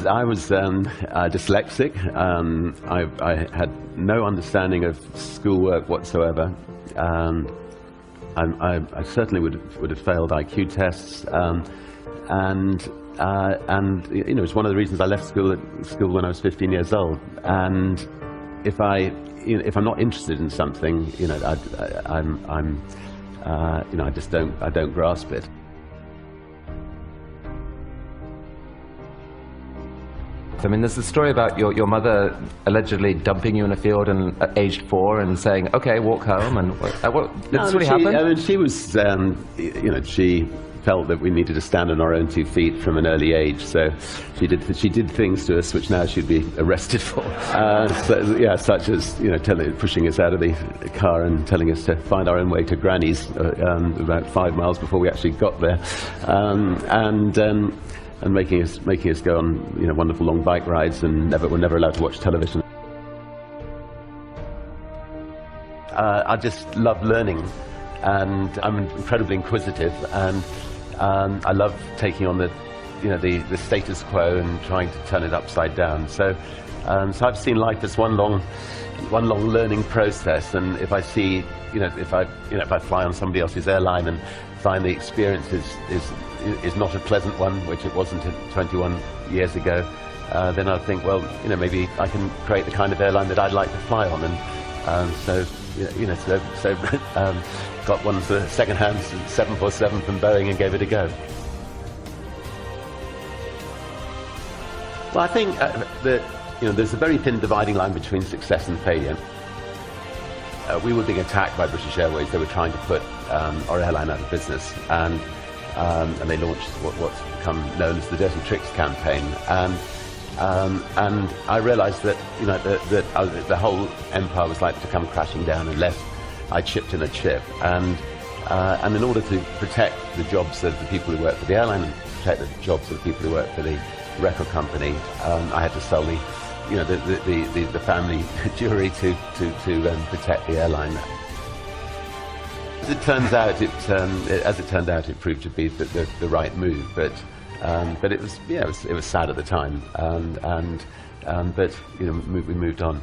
I was dyslexic. I had no understanding of schoolwork whatsoever. I certainly would have failed IQ tests, and you know, it's one of the reasons I left school when I was 15 years old. And if I'm not interested in something, you know, you know, I don't grasp it. I mean, there's a story about your mother allegedly dumping you in a field at aged 4 and saying, "Okay, walk home." And did this really happen? I mean, she was, you know, she felt that we needed to stand on our own 2 feet from an early age. So she did things to us which now she'd be arrested for. So, yeah, such as, you know, pushing us out of the car and telling us to find our own way to Granny's about 5 miles before we actually got there, and making us go on, you know, wonderful long bike rides, and we're never allowed to watch television. I just love learning, and I'm incredibly inquisitive, and I love taking on the status quo and trying to turn it upside down. So I've seen life as one long learning process, and if I see, if I fly on somebody else's airline and find the experience is not a pleasant one, which it wasn't 21 years ago, then I think, well, maybe I can create the kind of airline that I'd like to fly on, and so got one for second-hand 747 from Boeing and gave it a go. Well, I think that there's a very thin dividing line between success and failure. We were being attacked by British Airways. They were trying to put our airline out of business, and they launched what's become known as the Dirty Tricks campaign. And I realised that the whole empire was likely to come crashing down unless I chipped in a chip. And in order to protect the jobs of the people who work for the airline and protect the jobs of the people who work for the record company, I had to sell the family jewelry to protect the airline. As it turned out, it proved to be the right move. But it was sad at the time, but we moved on.